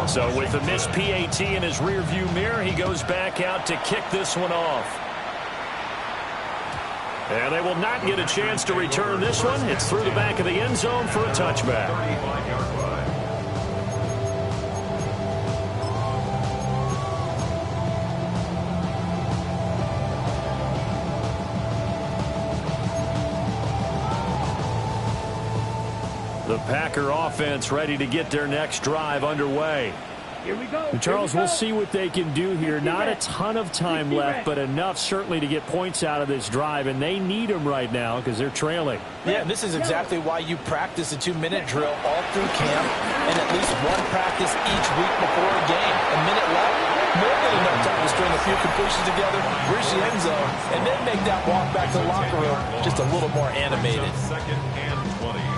So with the missed PAT in his rearview mirror, he goes back out to kick this one off. And they will not get a chance to return this one. It's through the back of the end zone for a touchback. The Packer offense ready to get their next drive underway. Here we go. Charles, we'll see what they can do here. Not a ton of time left, but enough certainly to get points out of this drive, and they need them right now because they're trailing. Yeah, this is exactly why you practice a 2-minute drill all through camp and at least one practice each week before a game. A minute left, more than enough time to string a few completions together, reach the end zone, and then make that walk back to the locker room just a little more animated.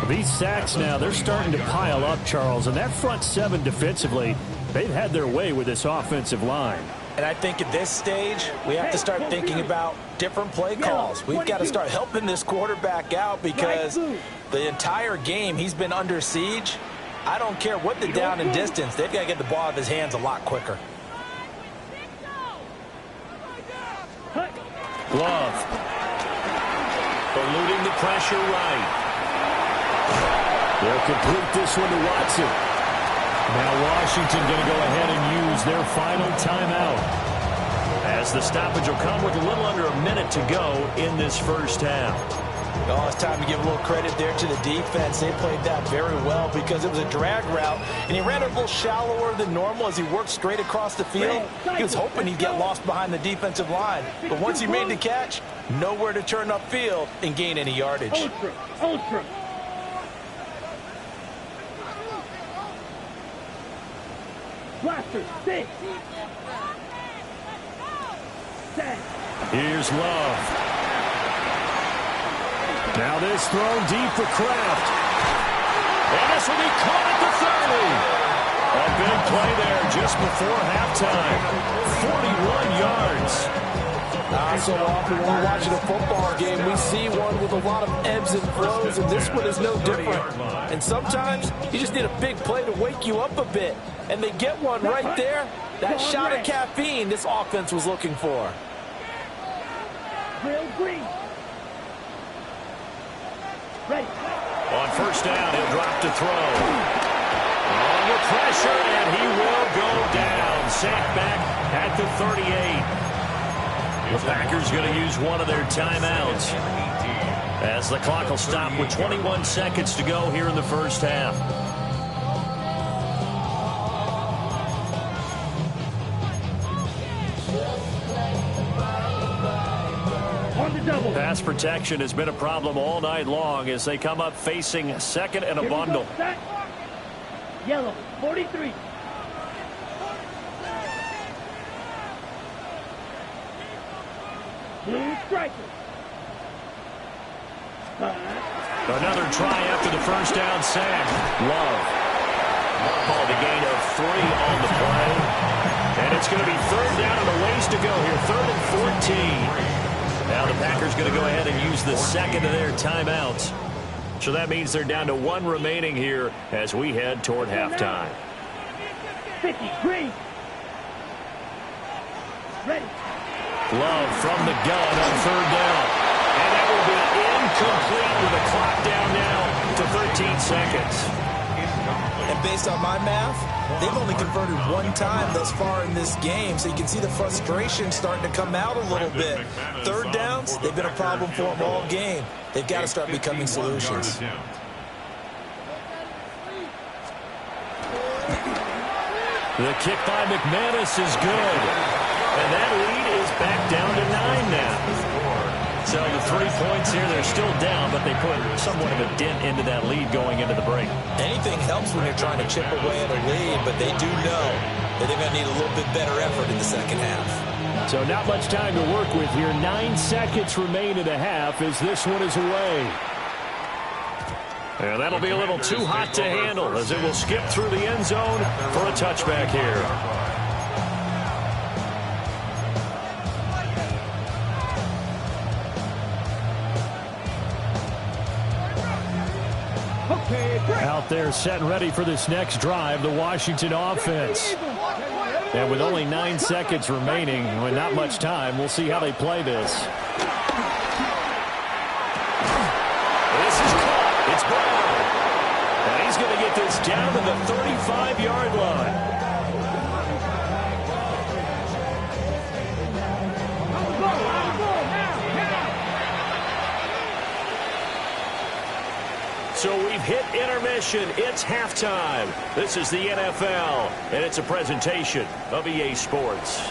These sacks now, they're starting to pile up, Charles, and that front seven defensively, they've had their way with this offensive line. And I think at this stage, we have to start thinking about different play calls. We've got to start helping this quarterback out because the entire game he's been under siege. I don't care what the down and distance. They've got to get the ball out of his hands a lot quicker. Love. Eluding the pressure right. They'll complete this one to Watson. Now Washington going to go ahead and use their final timeout, as the stoppage will come with a little under a minute to go in this first half. Oh, it's time to give a little credit there to the defense. They played that very well because it was a drag route, and he ran it a little shallower than normal as he worked straight across the field. He was hoping he'd get lost behind the defensive line, but once he made the catch, nowhere to turn upfield and gain any yardage. Ultra. Blaster, stick. Here's Love. Now this throw deep for Kraft. And this will be caught at the 30. A big play there just before halftime. 41 yards. Not so often when we're watching a football game, we see one with a lot of ebbs and flows, and this one is no different. And sometimes you just need a big play to wake you up a bit. And they get one right there. That shot of caffeine this offense was looking for. Real green. Ready. On first down, he'll drop to throw. Under pressure, and he will go down. Sacked back at the 38. The Packers going to use one of their timeouts, as the clock will stop with 21 seconds to go here in the first half. Pass protection has been a problem all night long as they come up facing second and a bundle. Yellow, 43. Blue striker. Another try after the first down sack. Love. Called a gain of 3 on the play. And it's going to be third down and a ways to go here. 3rd and 14. Now the Packers going to go ahead and use the second of their timeouts. So that means they're down to 1 remaining here as we head toward halftime. 50, green. Ready. Love from the gun on 3rd down. And that will be incomplete with the clock down now to 13 seconds. And based on my math, they've only converted 1 time thus far in this game, so you can see the frustration starting to come out a little bit. 3rd downs, they've been a problem for them all game. They've got to start becoming solutions. The kick by McManus is good. And that lead is back down to 9 now. So the 3 points here, they're still down, but they put somewhat of a dent into that lead going into the break. Anything helps when you're trying to chip away at a lead, but they do know that they're going to need a little bit better effort in the second half. So not much time to work with here. 9 seconds remain in the half as this one is away. And that'll be a little too hot to handle as it will skip through the end zone for a touchback here. Okay, Out there set and ready for this next drive, the Washington offense. And with only 9 seconds remaining, with not much time, we'll see how they play this. This is caught. It's Brown. And he's going to get this down to the 35-yard line. So we've hit intermission. It's halftime. This is the NFL, and it's a presentation of EA Sports.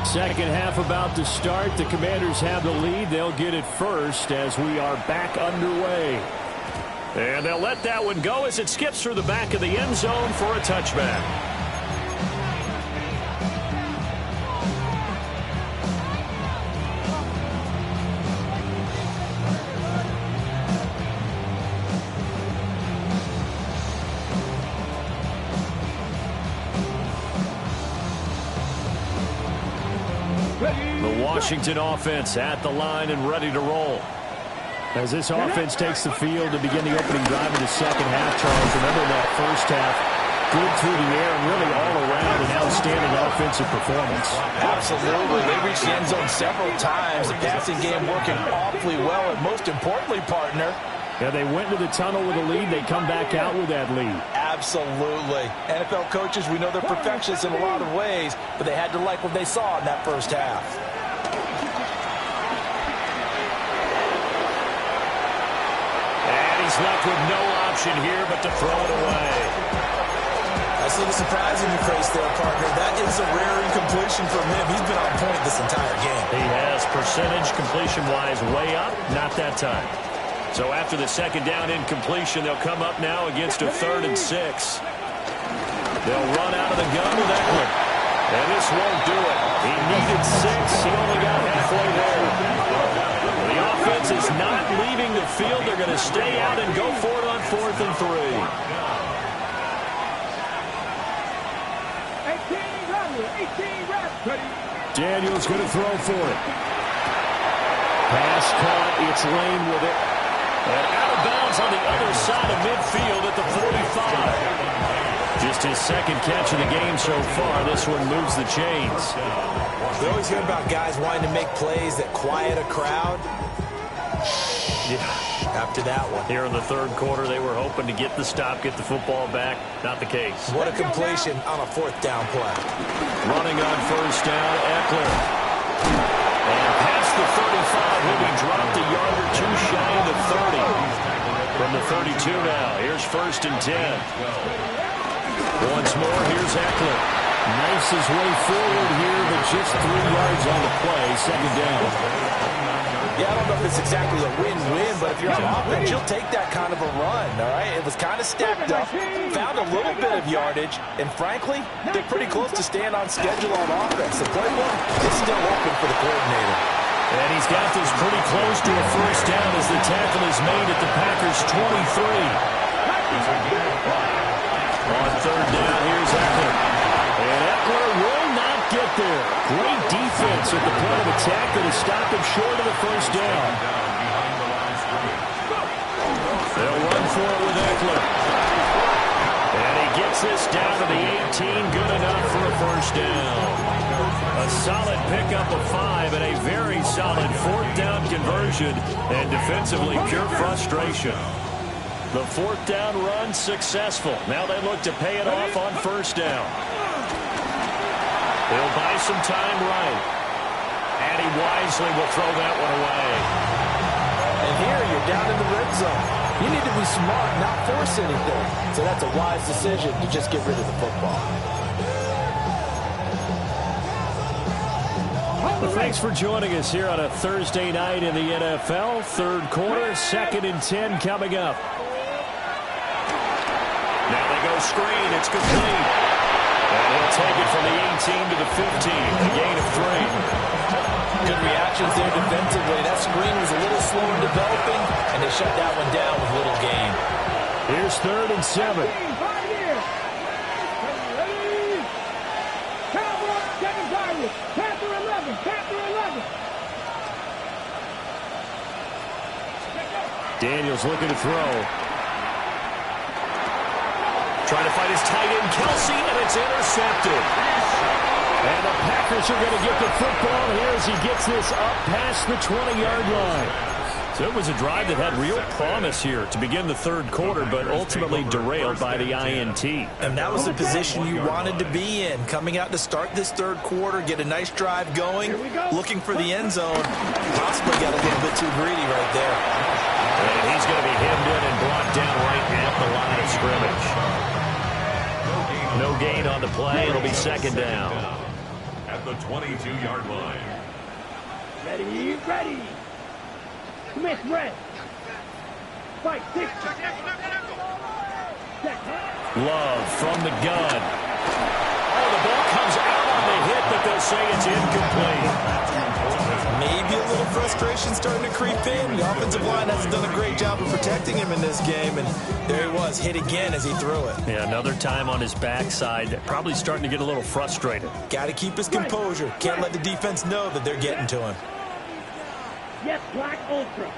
Second half about to start. The Commanders have the lead. They'll get it first as we are back underway. And they'll let that one go as it skips through the back of the end zone for a touchback. The Washington offense at the line and ready to roll. As this offense takes the field to begin the opening drive of the second half, Charles, remember that first half, good through the air and really all around an outstanding offensive performance. Absolutely. They reached the end zone several times. The passing game working awfully well, and most importantly, partner, yeah, they went to the tunnel with a lead. They come back out with that lead. Absolutely. NFL coaches, we know they're perfectionists in a lot of ways, but they had to like what they saw in that first half. He's left with no option here but to throw it away. That's a little surprising you faced there, partner. That is a rare incompletion from him. He's been on point this entire game. He has percentage completion-wise way up, not that time. So after the second down incompletion, they'll come up now against a 3rd and 6. They'll run out of the gun with Eckler. And this won't do it. He needed 6. He only got halfway there. The offense is not leaving the field. They're going to stay out and go for it on 4th and 3. Daniels going to throw for it. Pass caught. It's Lane with it. And out of bounds on the other side of midfield at the 45. Just his second catch of the game so far. This one moves the chains. We always hear about guys wanting to make plays that quiet a crowd. Yeah, after that one. Here in the third quarter, they were hoping to get the stop, get the football back. Not the case. What a completion on a 4th down play. Running on 1st down, Eckler. And past the 35, will be dropped a yard or two shy of the 30. From the 32 now, here's 1st and 10. Once more, here's Eckler. Knifes his way forward here, but just 3 yards on the play. Second down. Yeah, I don't know if it's exactly a win-win, but if you're on offense, you'll take that kind of a run, all right? It was kind of stacked up, found a little bit of yardage, and frankly, they're pretty close to staying on schedule on offense. The playbook is still open for the coordinator. And he's got this pretty close to a 1st down as the tackle is made at the Packers' 23. On 3rd down, here's Eckler. And Eckler will not get there. Great defense at the point of attack that has stopped him short of the 1st down. They'll run for it with Eckler. And he gets this down to the 18. Good enough for a 1st down. A solid pickup of 5 and a very solid 4th down conversion. And defensively, pure frustration. The 4th down run successful. Now they look to pay it off on 1st down. He'll buy some time right. And he wisely will throw that one away. And here you're down in the red zone. You need to be smart, not force anything. So that's a wise decision to just get rid of the football. Well, thanks for joining us here on a Thursday night in the NFL. Third quarter, 2nd and 10 coming up. Now they go screen. It's complete. And he'll take it from the 18 to the 15. A gain of 3. Good reactions there defensively. That screen was a little slow in developing, and they shut that one down with little gain. Here's 3rd and 7. Daniels looking to throw. Trying to find his tight end, Kelsey, and it's intercepted. And the Packers are going to get the football here as he gets this up past the 20-yard line. So it was a drive that had real promise here to begin the third quarter, but ultimately derailed by the INT. And that was the position you wanted to be in. Coming out to start this third quarter, get a nice drive going, looking for the end zone. Possibly got a little bit too greedy right there. And he's going to be hemmed in and brought down right at the line of scrimmage. No gain on the play. It'll be second down. At the 22-yard line. Ready, ready. Smith, red. Fight, 6. Love from the gun. Oh, the ball comes out on the hit, but they'll say it's incomplete. Maybe a little frustration starting to creep in. The offensive line hasn't done a great job of protecting him in this game, and there he was, hit again as he threw it. Yeah, another time on his backside, probably starting to get a little frustrated. Got to keep his composure. Can't let the defense know that they're getting to him. Yes, Black Ultra.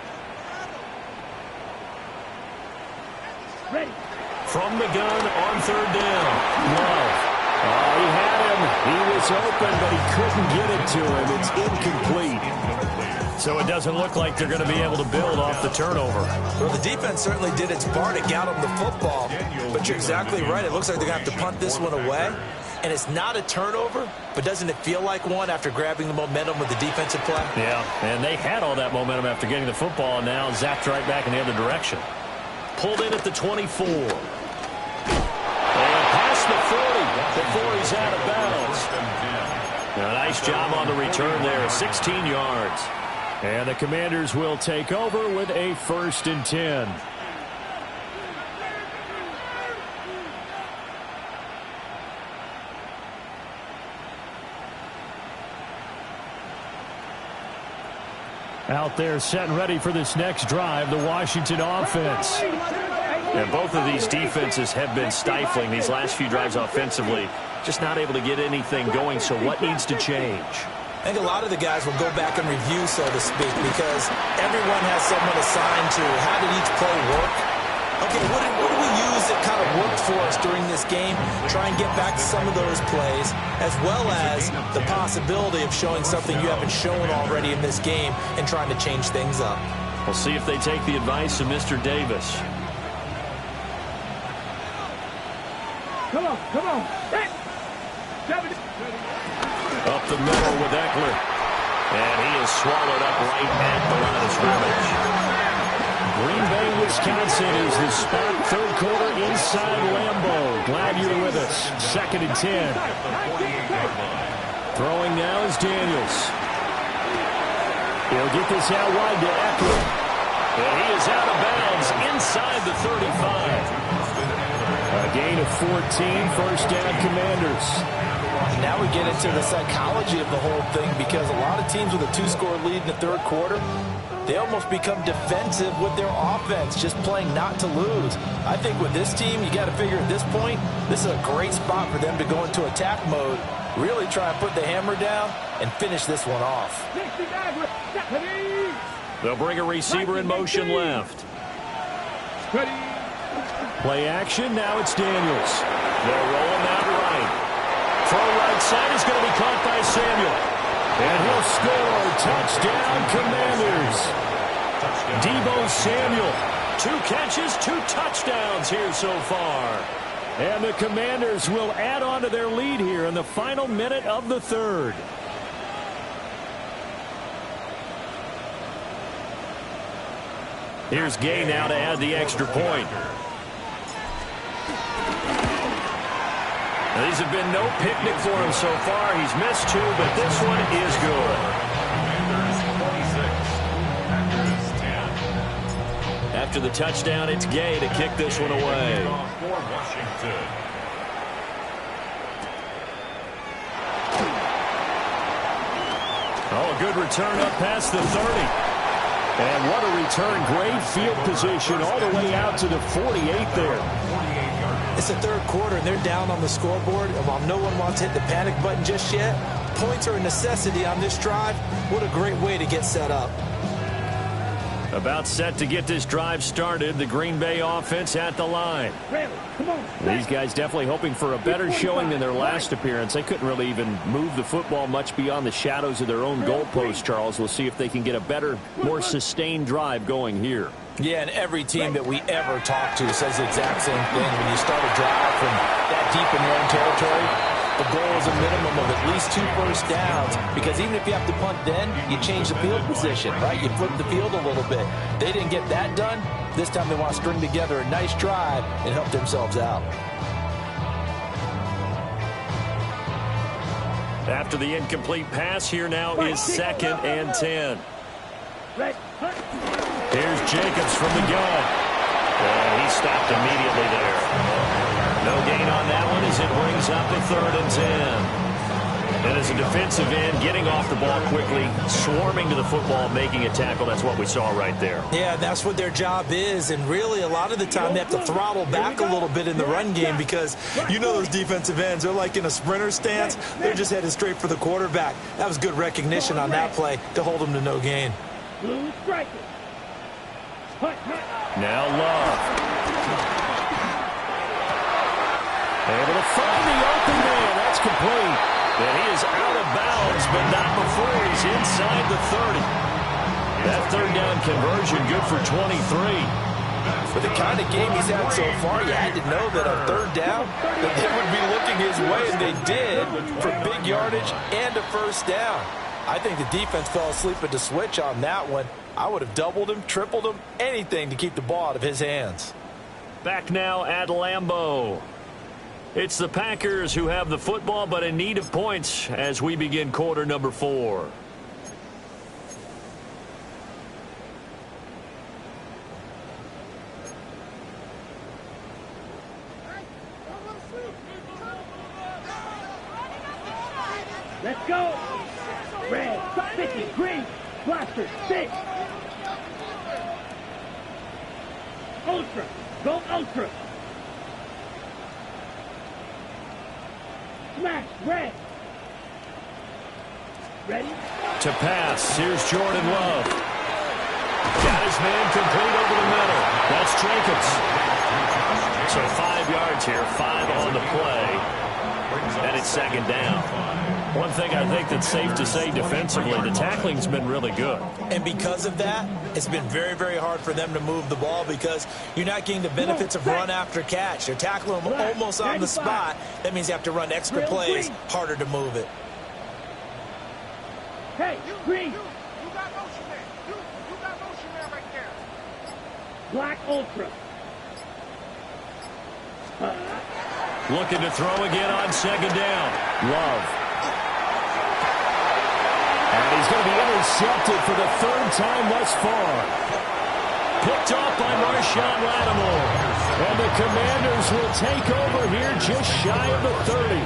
Ready. From the gun on third down. Love. Oh, he had him. He was open, but he couldn't get it to him. It's incomplete. So it doesn't look like they're going to be able to build off the turnover. Well, the defense certainly did its part to get him the football. But you're exactly right. It looks like they're going to have to punt this one away. And it's not a turnover, but doesn't it feel like one after grabbing the momentum with the defensive play? Yeah, and they had all that momentum after getting the football, and now zapped right back in the other direction. Pulled in at the 24. And past the 40 before he's out of bounds. A nice job on the return there, 16 yards. And the Commanders will take over with a 1st and 10. Out there set and ready for this next drive, the Washington offense. And both of these defenses have been stifling these last few drives offensively. Just not able to get anything going, so what needs to change? I think a lot of the guys will go back and review, so to speak, because everyone has someone assigned to how did each play work. Okay, what did we use that kind of worked for us during this game? Try and get back to some of those plays, as well as the possibility of showing something you haven't shown already in this game and trying to change things up. We'll see if they take the advice of Mr. Davis. Come on, come on. Hey. Up the middle with Eckler. And he is swallowed up right at the line of scrimmage. Green Bay, Wisconsin is the spot. Third quarter inside Lambeau. Glad you're with us. 2nd and 10. Throwing now is Daniels. He'll get this out wide to Eckler. And he is out of bounds inside the 35. A gain of 14. First down, Commanders. Now we get into the psychology of the whole thing, because a lot of teams with a 2-score lead in the third quarter, they almost become defensive with their offense, just playing not to lose. I think with this team, you got to figure at this point, this is a great spot for them to go into attack mode, really try and put the hammer down and finish this one off. They'll bring a receiver in motion left. Play action, now it's Daniels. They're rolling out right. Throw right side is going to be caught by Samuel. And he'll score. Touchdown, Commanders. Deebo Samuel. 2 catches, 2 touchdowns here so far. And the Commanders will add on to their lead here in the final minute of the third. Here's Gay now to add the extra point. Now, these have been no picnic for him so far. He's missed 2, but this one is good. After the touchdown, it's Gay to kick this one away. Oh, a good return up past the 30. And what a return. Great field position all the way out to the 48 there. It's the third quarter, and they're down on the scoreboard. And while no one wants to hit the panic button just yet, points are a necessity on this drive. What a great way to get set up. About set to get this drive started. The Green Bay offense at the line. These guys definitely hoping for a better showing than their last appearance. They couldn't really even move the football much beyond the shadows of their own goalpost, Charles. We'll see if they can get a better, more sustained drive going here. Yeah, and every team that we ever talk to says the exact same thing. When you start a drive from that deep in your own territory, the goal is a minimum of at least 2 first downs, because even if you have to punt then, you change the field position, right? You flip the field a little bit. They didn't get that done. This time they want to string together a nice drive and help themselves out. After the incomplete pass, here now is 2nd and 10. Here's Jacobs from the gun. And he stopped immediately there. No gain on that one as it brings up a 3rd and 10. And as a defensive end, getting off the ball quickly, swarming to the football, making a tackle, that's what we saw right there. Yeah, that's what their job is. And really, a lot of the time, they have to throttle back a little bit in the run game, because you know those defensive ends, they're like in a sprinter stance. They're just headed straight for the quarterback. That was good recognition on that play to hold them to no gain. Now Love. Able to find the open man. That's complete. And he is out of bounds, but not before he's inside the 30. That 3rd down conversion good for 23. For the kind of game he's had so far, you had to know that on 3rd down, that they would be looking his way, and they did, for big yardage and a first down. I think the defense fell asleep at the switch on that one. I would have doubled him, tripled him, anything to keep the ball out of his hands. Back now at Lambeau. It's the Packers who have the football, but in need of points as we begin quarter number 4. Let's go. Red, 50, green, blaster, 6. Ultra, go ultra. Smash, red. Ready? To pass, here's Jordan Love. Got his man complete over the middle. That's Jacobs. So 5 yards here, 5 on the play. And it's 2nd down. One thing I think that's safe to say defensively, the tackling's been really good. And because of that, it's been very, very hard for them to move the ball, because you're not getting the benefits of run after catch. They're tackling them almost on the spot. That means you have to run extra plays, harder to move it. Hey, green. You got motion there. You got motion there right there. Black ultra. Looking to throw again on 2nd down. Love. And he's going to be intercepted for the 3rd time thus far. Picked off by Marshawn Lattimore. And the Commanders will take over here just shy of the 30.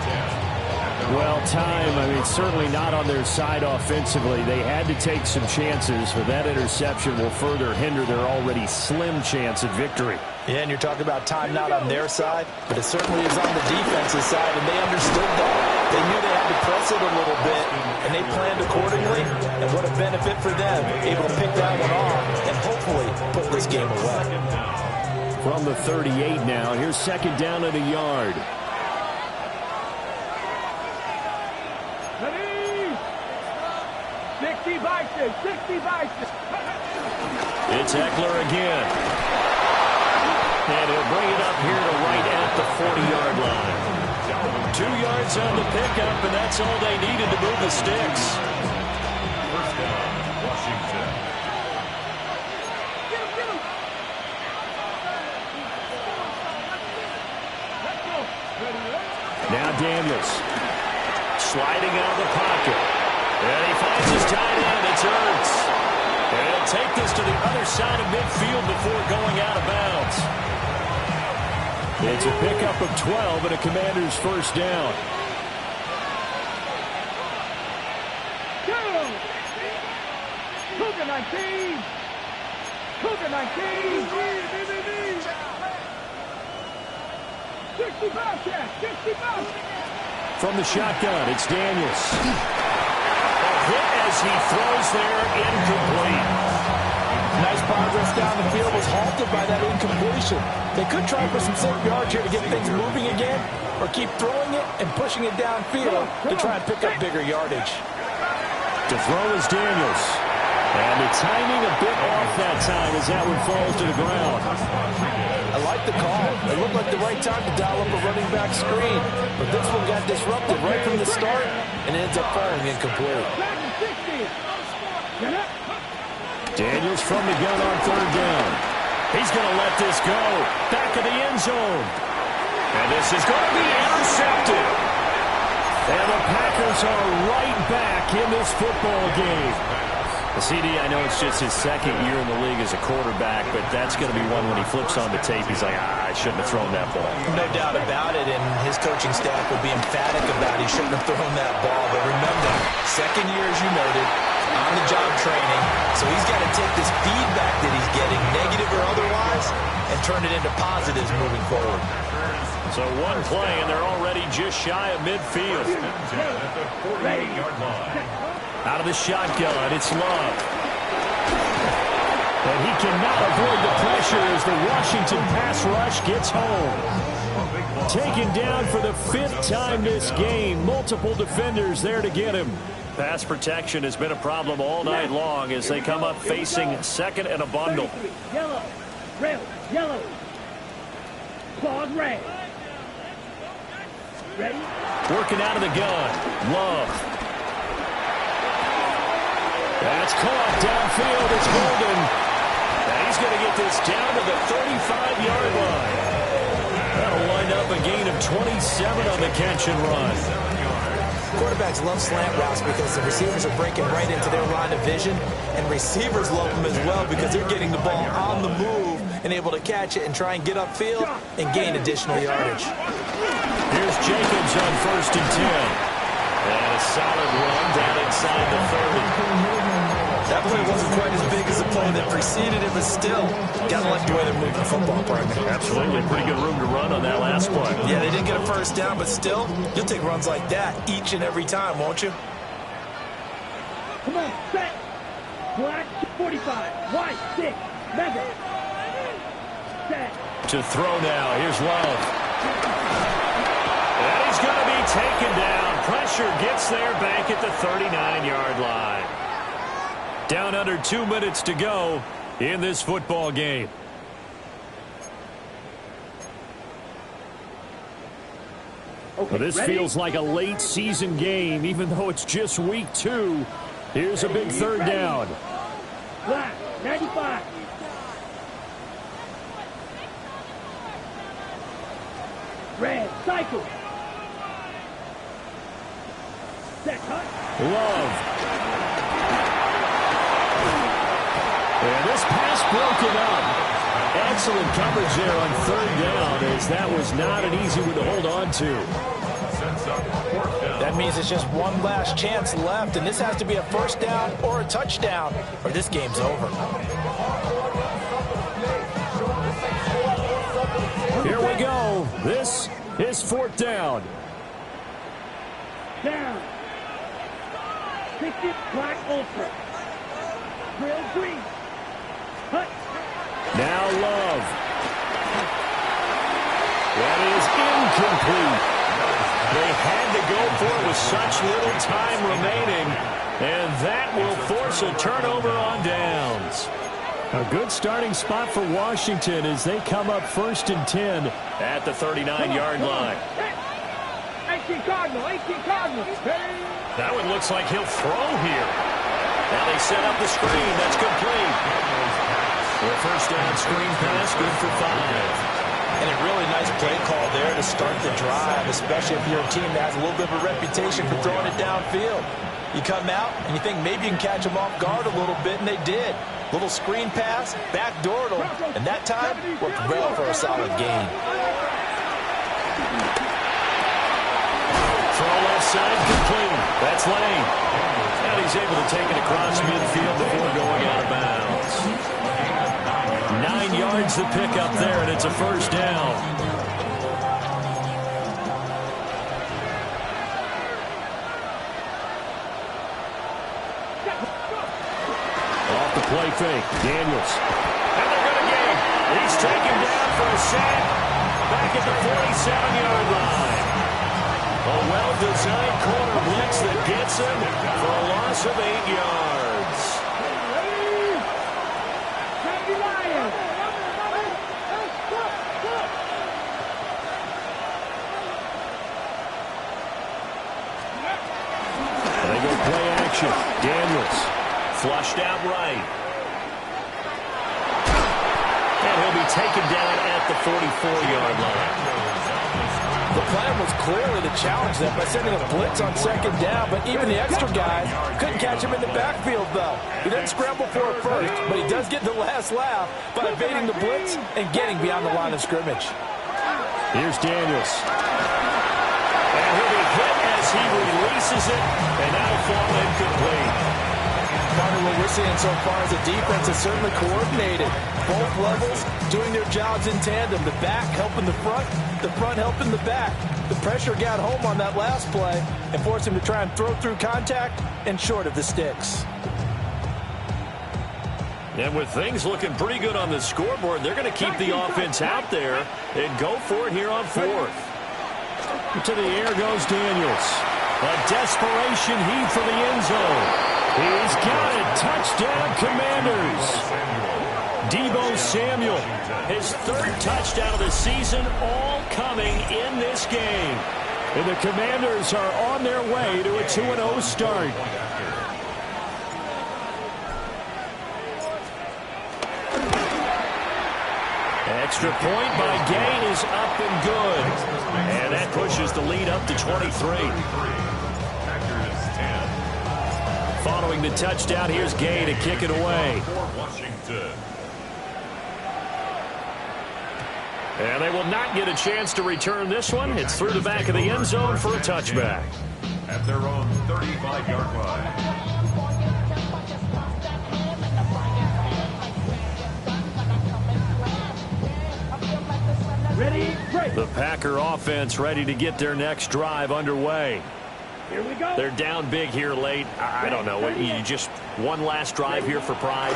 Well, time, certainly not on their side offensively. They had to take some chances, but that interception will further hinder their already slim chance at victory. Yeah, and you're talking about time not on their side, but it certainly is on the defense's side, and they understood that. They knew they had to press it a little bit, and they planned accordingly, and what a benefit for them, able to pick that one off and hopefully put this game away. From the 38 now, here's 2nd down and a yard. Ready? 60 bison, 60 bison. It's Eckler again. And he'll bring it up here to right at the 40-yard line. 2 yards on the pickup, and that's all they needed to move the sticks. First down, Washington. Now Daniels. Sliding out of the pocket. And he finds his tight end. It's Ertz. And he'll take this to the other side of midfield before going out of bounds. It's a pickup of 12 and a Commander's first down. Cougar 19. Cougar 19. 60 Bobcat. 60 Bobcat. From the shotgun, it's Daniels. A hit as he throws there, incomplete. Nice progress down the field was halted by that incompletion. They could try for some safe yards here to get things moving again, or keep throwing it and pushing it downfield to try and pick up bigger yardage. To throw is Daniels. And the timing a bit off that time as that one falls to the ground. I like the call. It looked like the right time to dial up a running back screen. But this one got disrupted right from the start and ends up falling incomplete. Daniels from the gun on third down. He's going to let this go. Back of the end zone. And this is going to be intercepted. And the Packers are right back in this football game. CD, I know it's just his second year in the league as a quarterback, but that's going to be one when he flips on the tape. He's like, I shouldn't have thrown that ball. No doubt about it, and his coaching staff will be emphatic about he shouldn't have thrown that ball. But remember, second year, as you noted, on-the-job training, so he's got to take this feedback that he's getting, negative or otherwise, and turn it into positives moving forward. So one play, and they're already just shy of midfield. Out of the shotgun, it's Love. And he cannot avoid the pressure as the Washington pass rush gets home. Taken down for the 5th time this game. Multiple defenders there to get him. Pass protection has been a problem all night long as they come up facing second and a bundle. Yellow, red, yellow, claws red. Ready? Working out of the gun. Love. That's caught downfield. It's Golden. And he's going to get this down to the 35-yard line. That'll wind up a gain of 27 on the catch and run. Quarterbacks love slant routes because the receivers are breaking right into their line of vision, and receivers love them as well because they're getting the ball on the move and able to catch it and try and get upfield and gain additional yardage. Here's Jacobs on 1st and 10. And a solid run down inside the 30. That play wasn't quite as big as the play that preceded it, but still, got to like the way they're moving the football, partner. Absolutely. Pretty good room to run on that last play. Yeah, they didn't get a first down, but still, you'll take runs like that each and every time, won't you? Come on, set. Black 45, white 6, mega. Set. To throw now. Here's Love. And he's going to be taken down. Pressure gets there back at the 39-yard line. Down under 2 minutes to go in this football game. Okay, Well, this ready? feels like a late season game, even though it's just week 2. Here's a big third down. Black 95. Red cycle. Set cut. Love. And this pass broken up. Excellent coverage there on third down, as that was not an easy one to hold on to. That means it's just one last chance left, and this has to be a first down or a touchdown, or this game's over. Here we go. This is 4th down. Down. 60 black ultra. Real green. Hut. Now Love. That is incomplete. They had to go for it with such little time remaining, and that will force a turnover on downs. A good starting spot for Washington as they come up 1st and 10. At the 39-yard line. 18 Cardinal, 18 Cardinal. That one looks like he'll throw here. Now they set up the screen. That's complete. The first down screen pass, good for 5. And a really nice play call there to start the drive, especially if you're a team that has a little bit of a reputation for throwing it downfield. You come out and you think maybe you can catch them off guard a little bit, and they did. Little screen pass, backdoored them, and that time worked well for a solid gain. Throw left side, complete. That's Lane. And he's able to take it across midfield before going out of bounds. 9 yards to pick up there, and it's a first down. Off the play fake. Daniels. And they're going to get him. He's taken down for a sack back at the 47-yard line. A well-designed corner blitz that gets him for a loss of 8 yards. They go play action. Daniels. Flushed out right. And he'll be taken down at the 44-yard line. The plan was clearly to challenge them by sending a blitz on second down, but even the extra guys couldn't catch him in the backfield, though. He doesn't scramble for it first, but he does get the last laugh by evading the blitz and getting beyond the line of scrimmage. Here's Daniels. And he'll be hit as he releases it, and that'll fall incomplete. Carter, what we're seeing so far is the defense is certainly coordinated. Both levels doing their jobs in tandem. The back helping the front helping the back. The pressure got home on that last play and forced him to try and throw through contact and short of the sticks. And with things looking pretty good on the scoreboard, they're going to keep the offense out there and go for it here on fourth. To the air goes Daniels. A desperation heave for the end zone. He's got it. Touchdown, Commanders. Deebo Samuel, his third touchdown of the season, all coming in this game. And the Commanders are on their way to a 2-0 start. Extra point by Gay is up and good. And that pushes the lead up to 23. Following the touchdown, here's Gay to kick it away. Washington. And they will not get a chance to return this one. It's through the back of the end zone for a touchback. At their own 35-yard line. Ready, break. The Packer offense ready to get their next drive underway. Here we go. They're down big here late. I don't know. You just one last drive here for pride.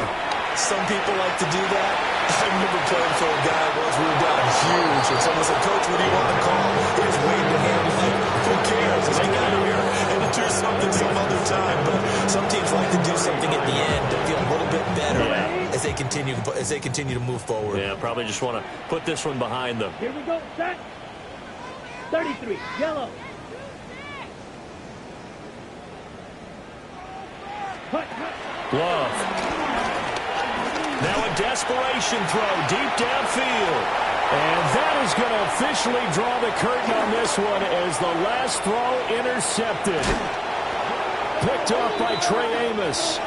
Some people like to do that. I remember playing for a guy once. We were down huge, and someone said, "Coach, what do you want to call?" He was waving the hand like, "Who cares? Let's get out of here and do something some other time." But some teams like to do something at the end to feel a little bit better as they continue to move forward. Yeah, probably just want to put this one behind them. Here we go. Set. 33. Yellow. Love. Now a desperation throw deep downfield. And that is going to officially draw the curtain on this one as the last throw intercepted. Picked off by Trey Amos.